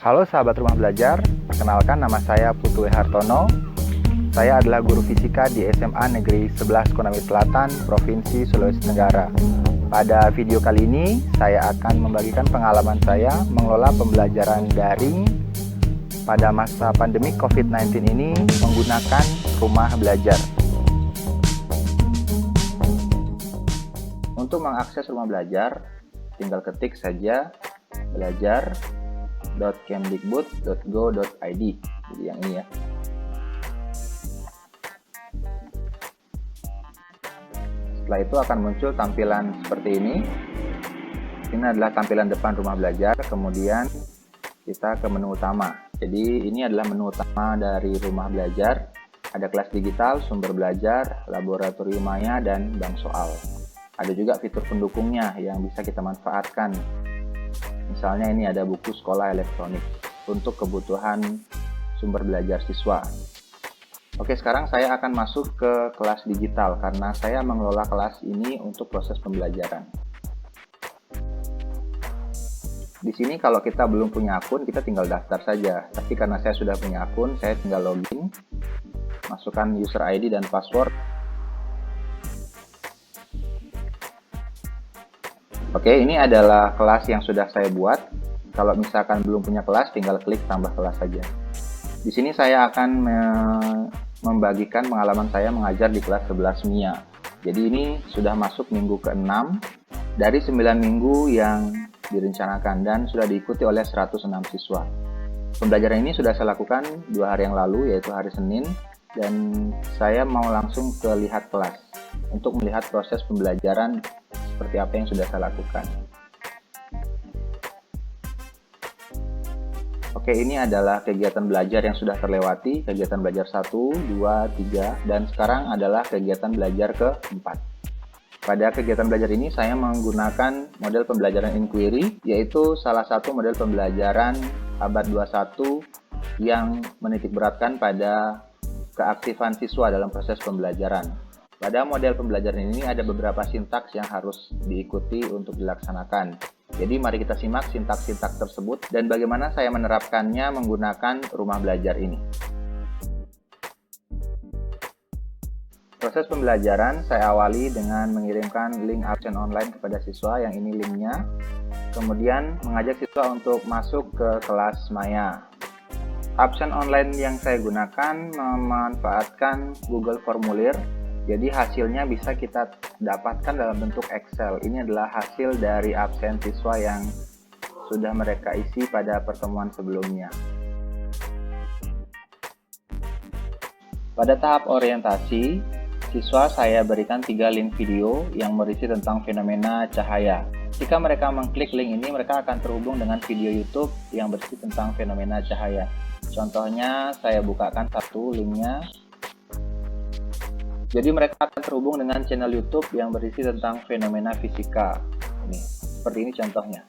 Halo sahabat Rumah Belajar, perkenalkan nama saya Putu Hartono. Saya adalah guru fisika di SMA Negeri 11 Konawe Selatan, Provinsi Sulawesi Tenggara. Pada video kali ini, saya akan membagikan pengalaman saya mengelola pembelajaran daring pada masa pandemi COVID-19 ini menggunakan Rumah Belajar. Untuk mengakses Rumah Belajar, tinggal ketik saja belajar.kemdikbud.go.id. Jadi yang ini ya. Setelah itu akan muncul tampilan seperti ini. Ini adalah tampilan depan Rumah Belajar, kemudian kita ke menu utama. Jadi ini adalah menu utama dari Rumah Belajar. Ada kelas digital, sumber belajar, laboratorium maya, dan bank soal. Ada juga fitur pendukungnya yang bisa kita manfaatkan. Misalnya ini ada buku sekolah elektronik untuk kebutuhan sumber belajar siswa. Oke, sekarang saya akan masuk ke kelas digital karena saya mengelola kelas ini untuk proses pembelajaran. Di sini kalau kita belum punya akun, kita tinggal daftar saja. Tapi karena saya sudah punya akun, saya tinggal login, masukkan user ID dan password. Oke, ini adalah kelas yang sudah saya buat. Kalau misalkan belum punya kelas, tinggal klik tambah kelas saja. Di sini saya akan membagikan pengalaman saya mengajar di kelas 11 MIA. Jadi ini sudah masuk minggu ke-6 dari 9 minggu yang direncanakan dan sudah diikuti oleh 106 siswa. Pembelajaran ini sudah saya lakukan 2 hari yang lalu, yaitu hari Senin, dan saya mau langsung ke lihat kelas untuk melihat proses pembelajaran seperti apa yang sudah saya lakukan. Oke, ini adalah kegiatan belajar yang sudah terlewati, kegiatan belajar 1, 2, 3, dan sekarang adalah kegiatan belajar ke-4. Pada kegiatan belajar ini saya menggunakan model pembelajaran inquiry, yaitu salah satu model pembelajaran abad 21 yang menitikberatkan pada keaktifan siswa dalam proses pembelajaran. Pada model pembelajaran ini ada beberapa sintaks yang harus diikuti untuk dilaksanakan. Jadi mari kita simak sintaks-sintaks tersebut dan bagaimana saya menerapkannya menggunakan Rumah Belajar ini. Proses pembelajaran saya awali dengan mengirimkan link absen online kepada siswa, yang ini linknya. Kemudian mengajak siswa untuk masuk ke kelas maya. Absen online yang saya gunakan memanfaatkan Google Formulir. Jadi hasilnya bisa kita dapatkan dalam bentuk Excel. Ini adalah hasil dari absen siswa yang sudah mereka isi pada pertemuan sebelumnya. Pada tahap orientasi, siswa saya berikan 3 link video yang berisi tentang fenomena cahaya. Jika mereka mengklik link ini, mereka akan terhubung dengan video YouTube yang berisi tentang fenomena cahaya. Contohnya, saya bukakan satu linknya. Jadi mereka akan terhubung dengan channel YouTube yang berisi tentang fenomena fisika. Ini, seperti ini contohnya.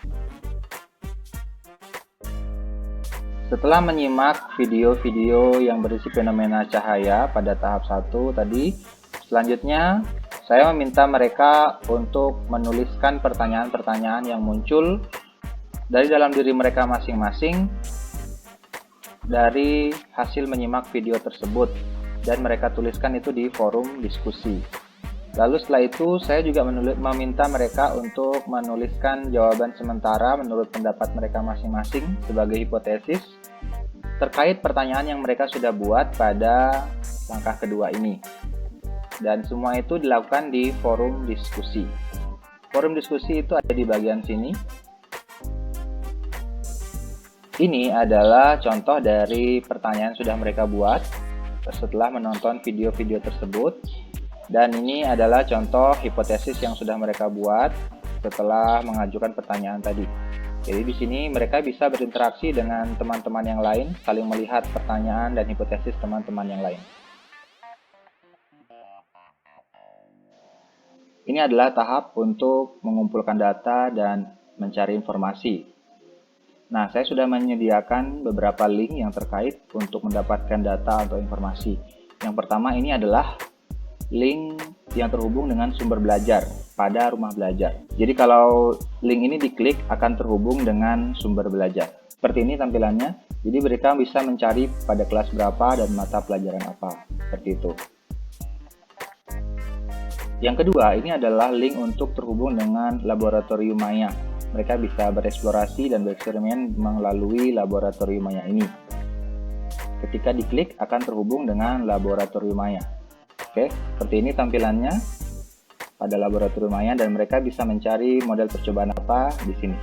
Setelah menyimak video-video yang berisi fenomena cahaya pada tahap 1 tadi, selanjutnya saya meminta mereka untuk menuliskan pertanyaan-pertanyaan yang muncul dari dalam diri mereka masing-masing dari hasil menyimak video tersebut. Dan mereka tuliskan itu di forum diskusi. Lalu setelah itu saya juga meminta mereka untuk menuliskan jawaban sementara menurut pendapat mereka masing-masing sebagai hipotesis terkait pertanyaan yang mereka sudah buat pada langkah kedua ini. Dan semua itu dilakukan di forum diskusi. Forum diskusi itu ada di bagian sini. Ini adalah contoh dari pertanyaan yang sudah mereka buat setelah menonton video-video tersebut, dan ini adalah contoh hipotesis yang sudah mereka buat setelah mengajukan pertanyaan tadi. Jadi di sini mereka bisa berinteraksi dengan teman-teman yang lain, saling melihat pertanyaan dan hipotesis teman-teman yang lain. Ini adalah tahap untuk mengumpulkan data dan mencari informasi. Nah, saya sudah menyediakan beberapa link yang terkait untuk mendapatkan data atau informasi. Yang pertama ini adalah link yang terhubung dengan sumber belajar pada Rumah Belajar. Jadi kalau link ini diklik akan terhubung dengan sumber belajar. Seperti ini tampilannya. Jadi mereka bisa mencari pada kelas berapa dan mata pelajaran apa. Seperti itu. Yang kedua, ini adalah link untuk terhubung dengan Laboratorium Maya. Mereka bisa bereksplorasi dan bereksperimen melalui Laboratorium Maya ini. Ketika diklik akan terhubung dengan Laboratorium Maya. Oke, seperti ini tampilannya pada Laboratorium Maya dan mereka bisa mencari model percobaan apa di sini.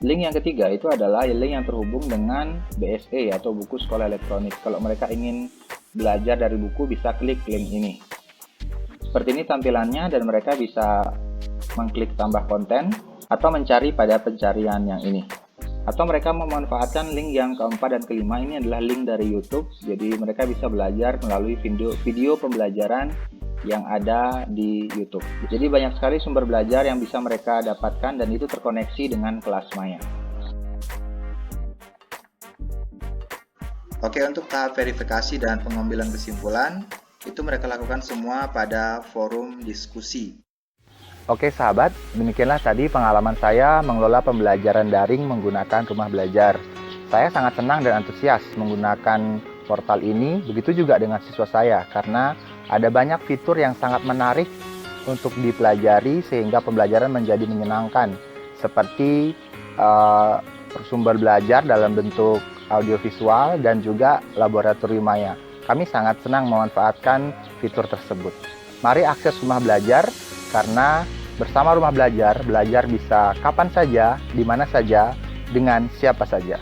Link yang ketiga itu adalah link yang terhubung dengan BSE atau buku sekolah elektronik. Kalau mereka ingin belajar dari buku bisa klik link ini. Seperti ini tampilannya dan mereka bisa mengklik tambah konten atau mencari pada pencarian yang ini. Atau mereka memanfaatkan link yang keempat dan kelima, ini adalah link dari YouTube. Jadi mereka bisa belajar melalui video pembelajaran yang ada di YouTube. Jadi banyak sekali sumber belajar yang bisa mereka dapatkan dan itu terkoneksi dengan kelas Maya. Oke, untuk tahap verifikasi dan pengambilan kesimpulan, itu mereka lakukan semua pada forum diskusi. Oke sahabat, demikianlah tadi pengalaman saya mengelola pembelajaran daring menggunakan rumah belajar. Saya sangat senang dan antusias menggunakan portal ini, begitu juga dengan siswa saya, karena ada banyak fitur yang sangat menarik untuk dipelajari sehingga pembelajaran menjadi menyenangkan, seperti sumber belajar dalam bentuk audiovisual dan juga laboratorium Maya. Kami sangat senang memanfaatkan fitur tersebut. Mari akses rumah belajar, karena bersama rumah belajar, belajar bisa kapan saja, di mana saja, dengan siapa saja.